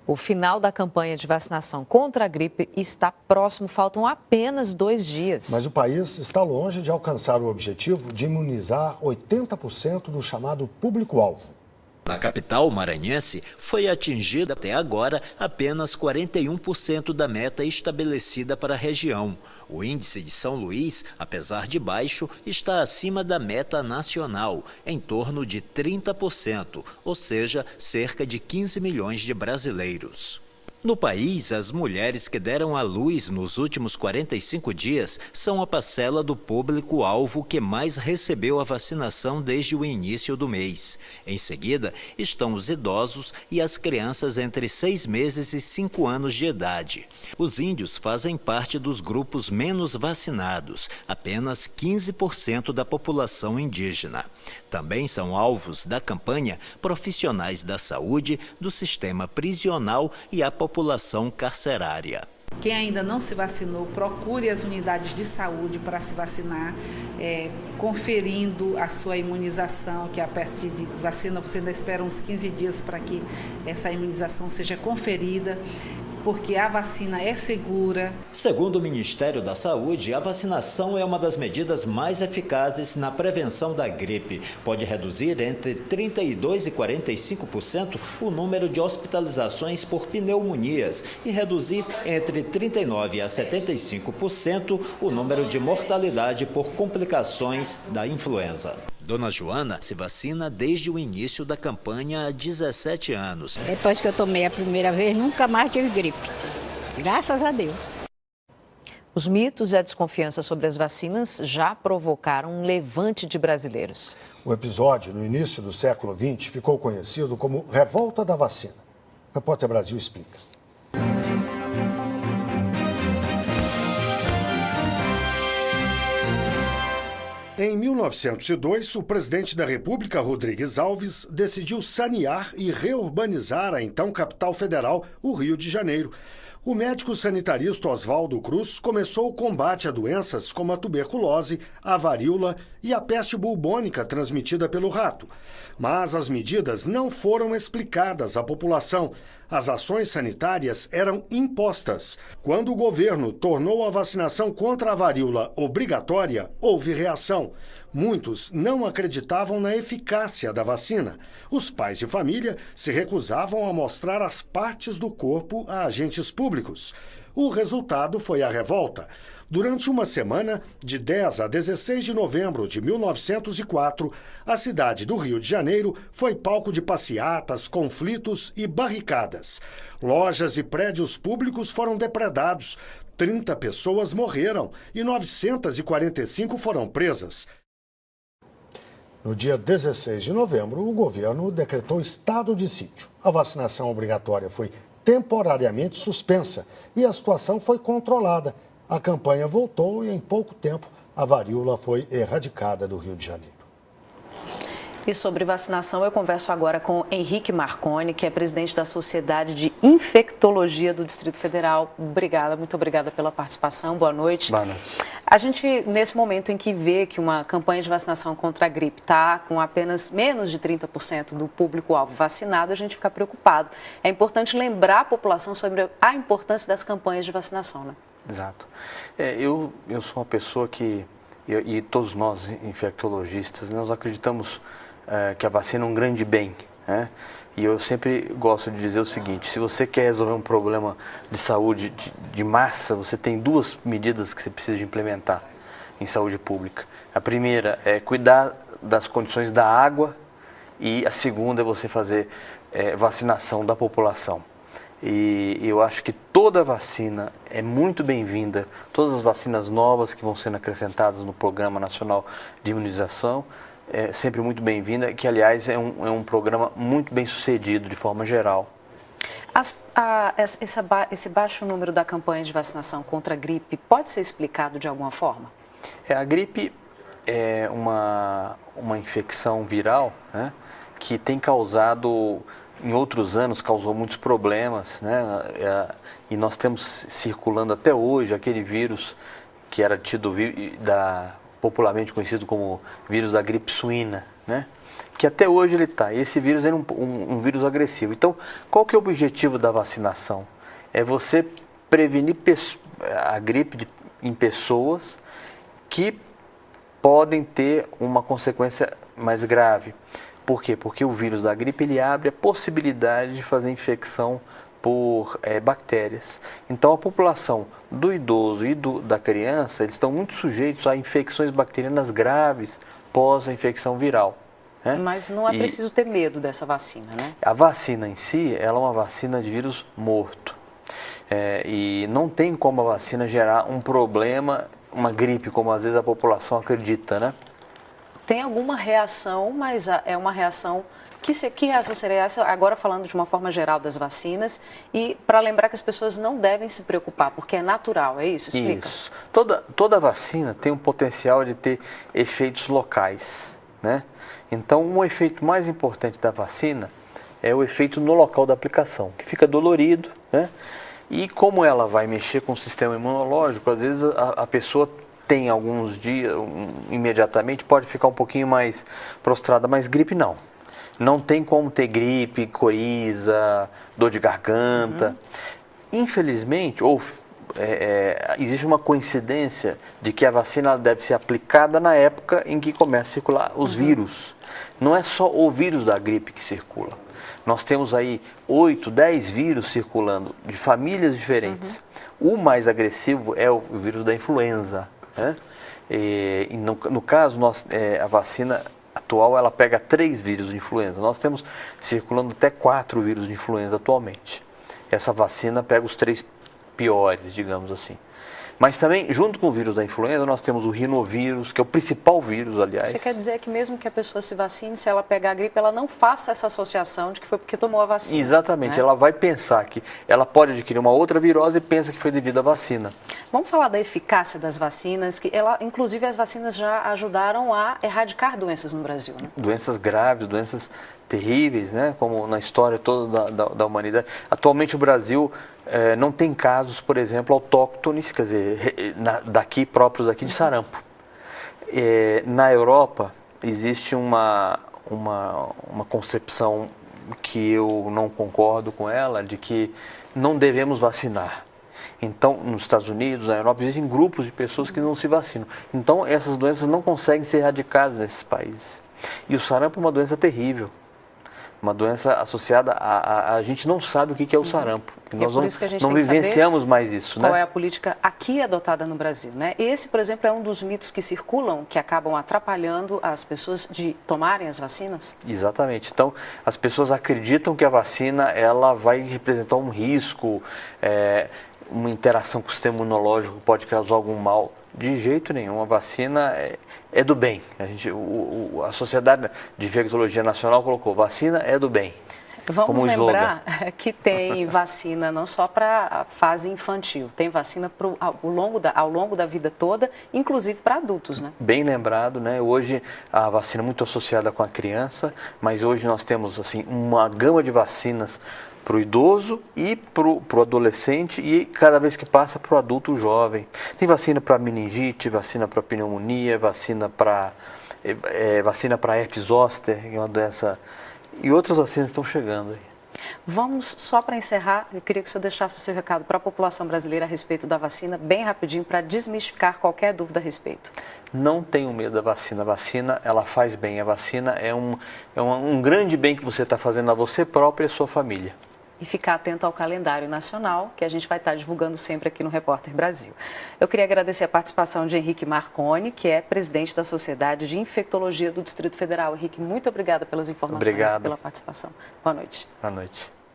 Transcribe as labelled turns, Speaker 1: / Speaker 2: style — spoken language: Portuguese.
Speaker 1: O final da campanha de vacinação contra a gripe está próximo, faltam apenas 2 dias.
Speaker 2: Mas o país está longe de alcançar o objetivo de imunizar 80% do chamado público-alvo.
Speaker 3: Na capital maranhense, foi atingida até agora apenas 41% da meta estabelecida para a região. O índice de São Luís, apesar de baixo, está acima da meta nacional, em torno de 30%, ou seja, cerca de 15 milhões de brasileiros. No país, as mulheres que deram à luz nos últimos 45 dias são a parcela do público-alvo que mais recebeu a vacinação desde o início do mês. Em seguida, estão os idosos e as crianças entre 6 meses e 5 anos de idade. Os índios fazem parte dos grupos menos vacinados, apenas 15% da população indígena. Também são alvos da campanha profissionais da saúde, do sistema prisional e a população carcerária.
Speaker 4: Quem ainda não se vacinou, procure as unidades de saúde para se vacinar, conferindo a sua imunização, que a partir de vacina você ainda espera uns 15 dias para que essa imunização seja conferida, porque a vacina é segura.
Speaker 3: Segundo o Ministério da Saúde, a vacinação é uma das medidas mais eficazes na prevenção da gripe. Pode reduzir entre 32% e 45% o número de hospitalizações por pneumonias e reduzir entre 39% a 75% o número de mortalidade por complicações da influenza. Dona Joana se vacina desde o início da campanha há 17 anos.
Speaker 5: Depois que eu tomei a primeira vez, nunca mais tive gripe. Graças a Deus.
Speaker 1: Os mitos e a desconfiança sobre as vacinas já provocaram um levante de brasileiros.
Speaker 2: O episódio, no início do século XX, ficou conhecido como Revolta da Vacina. O Repórter Brasil explica. Em 1902, o presidente da República, Rodrigues Alves, decidiu sanear e reurbanizar a então capital federal, o Rio de Janeiro. O médico sanitarista Oswaldo Cruz começou o combate a doenças como a tuberculose, a varíola e a peste bubônica transmitida pelo rato. Mas as medidas não foram explicadas à população. As ações sanitárias eram impostas. Quando o governo tornou a vacinação contra a varíola obrigatória, houve reação. Muitos não acreditavam na eficácia da vacina. Os pais de família se recusavam a mostrar as partes do corpo a agentes públicos. O resultado foi a revolta. Durante uma semana, de 10 a 16 de novembro de 1904, a cidade do Rio de Janeiro foi palco de passeatas, conflitos e barricadas. Lojas e prédios públicos foram depredados, 30 pessoas morreram e 945 foram presas. No dia 16 de novembro, o governo decretou estado de sítio. A vacinação obrigatória foi temporariamente suspensa e a situação foi controlada. A campanha voltou e, em pouco tempo, a varíola foi erradicada do Rio de Janeiro.
Speaker 1: E sobre vacinação, eu converso agora com Henrique Marconi, que é presidente da Sociedade de Infectologia do Distrito Federal. Obrigada, muito obrigada pela participação. Boa noite.
Speaker 6: Boa noite.
Speaker 1: A gente, nesse momento em que vê que uma campanha de vacinação contra a gripe está com apenas menos de 30% do público-alvo vacinado, a gente fica preocupado. É importante lembrar a população sobre a importância das campanhas de vacinação, né?
Speaker 6: Exato. Eu sou uma pessoa que, e todos nós infectologistas, nós acreditamos que a vacina é um grande bem, né? E eu sempre gosto de dizer o seguinte: se você quer resolver um problema de saúde de massa, você tem 2 medidas que você precisa de implementar em saúde pública. A primeira é cuidar das condições da água e a segunda é você fazer vacinação da população. E eu acho que toda vacina é muito bem-vinda, todas as vacinas novas que vão sendo acrescentadas no Programa Nacional de Imunização, é sempre muito bem-vinda, que aliás é um programa muito bem sucedido de forma geral.
Speaker 1: Esse baixo número da campanha de vacinação contra a gripe pode ser explicado de alguma forma?
Speaker 6: A gripe é uma infecção viral, né, que tem causado, em outros anos, causou muitos problemas, né, e nós temos circulando até hoje aquele vírus que era tido popularmente conhecido como vírus da gripe suína, né? que até hoje ele está. E esse vírus é um vírus agressivo. Então, qual que é o objetivo da vacinação? É você prevenir a gripe em pessoas que podem ter uma consequência mais grave. Por quê? Porque o vírus da gripe ele abre a possibilidade de fazer infecção por bactérias. Então a população do idoso e da criança, eles estão muito sujeitos a infecções bacterianas graves pós a infecção viral. Né?
Speaker 1: Mas não é preciso ter medo dessa vacina, né?
Speaker 6: A vacina em si, ela é uma vacina de vírus morto. E não tem como a vacina gerar um problema, uma gripe, como às vezes a população acredita, né?
Speaker 1: Tem alguma reação, mas é uma reação... Que reação seria essa? Agora falando de uma forma geral das vacinas e para lembrar que as pessoas não devem se preocupar, porque é natural, é isso? Explica.
Speaker 6: Isso. Toda vacina tem um potencial de ter efeitos locais, né? Então, um efeito mais importante da vacina é o efeito no local da aplicação, que fica dolorido, né? E como ela vai mexer com o sistema imunológico, às vezes a pessoa tem alguns dias, imediatamente pode ficar um pouquinho mais prostrada, mas gripe não. Não tem como ter gripe, coriza, dor de garganta. Infelizmente, existe uma coincidência de que a vacina deve ser aplicada na época em que começa a circular os vírus. Não é só o vírus da gripe que circula. Nós temos aí 8, 10 vírus circulando de famílias diferentes. O mais agressivo é o vírus da influenza. Né? E no caso, a vacina atual ela pega 3 vírus de influenza. Nós temos circulando até 4 vírus de influenza atualmente. Essa vacina pega os 3 piores, digamos assim. Mas também, junto com o vírus da influenza, nós temos o rinovírus, que é o principal vírus, aliás.
Speaker 1: Você quer dizer que mesmo que a pessoa se vacine, se ela pegar a gripe, ela não faça essa associação de que foi porque tomou a vacina?
Speaker 6: Exatamente.
Speaker 1: Né?
Speaker 6: Ela vai pensar que ela pode adquirir uma outra virose e pensa que foi devido à vacina.
Speaker 1: Vamos falar da eficácia das vacinas, que inclusive as vacinas já ajudaram a erradicar doenças no Brasil, né?
Speaker 6: Doenças graves, doenças terríveis, né? Como na história toda da humanidade. Atualmente o Brasil não tem casos, por exemplo, autóctones, quer dizer, próprios daqui de sarampo. Na Europa existe uma concepção que eu não concordo com ela, de que não devemos vacinar. Então, nos Estados Unidos, na Europa, existem grupos de pessoas que não se vacinam. Então, essas doenças não conseguem ser erradicadas nesses países. E o sarampo é uma doença terrível. Uma doença associada a gente não sabe o que é o sarampo. Nós não vivenciamos mais isso,
Speaker 1: qual
Speaker 6: né?
Speaker 1: é a política aqui adotada no Brasil, né? Esse, por exemplo, é um dos mitos que circulam, que acabam atrapalhando as pessoas de tomarem as vacinas?
Speaker 6: Exatamente. Então, as pessoas acreditam que a vacina ela vai representar um risco, uma interação com o sistema imunológico pode causar algum mal. De jeito nenhum, a vacina é do bem. A Sociedade de Infectologia Nacional colocou, vacina é do bem.
Speaker 1: Vamos lembrar que tem vacina não só para a fase infantil, tem vacina ao longo da vida toda, inclusive para adultos, né?
Speaker 6: Bem lembrado, né? Hoje a vacina é muito associada com a criança, mas hoje nós temos assim, uma gama de vacinas para o idoso e para o adolescente e cada vez que passa para o adulto jovem. Tem vacina para meningite, vacina para pneumonia, vacina para herpes zoster, que é uma doença, e outras vacinas estão chegando aí.
Speaker 1: Vamos, só para encerrar, eu queria que o senhor deixasse o seu recado para a população brasileira a respeito da vacina, bem rapidinho, para desmistificar qualquer dúvida a respeito.
Speaker 6: Não tenham medo da vacina. A vacina, ela faz bem. A vacina é um grande bem que você está fazendo a você próprio e a sua família.
Speaker 1: E ficar atento ao calendário nacional, que a gente vai estar divulgando sempre aqui no Repórter Brasil. Eu queria agradecer a participação de Henrique Marconi, que é presidente da Sociedade de Infectologia do Distrito Federal. Henrique, muito obrigada pelas informações e pela participação. Boa noite.
Speaker 6: Boa noite.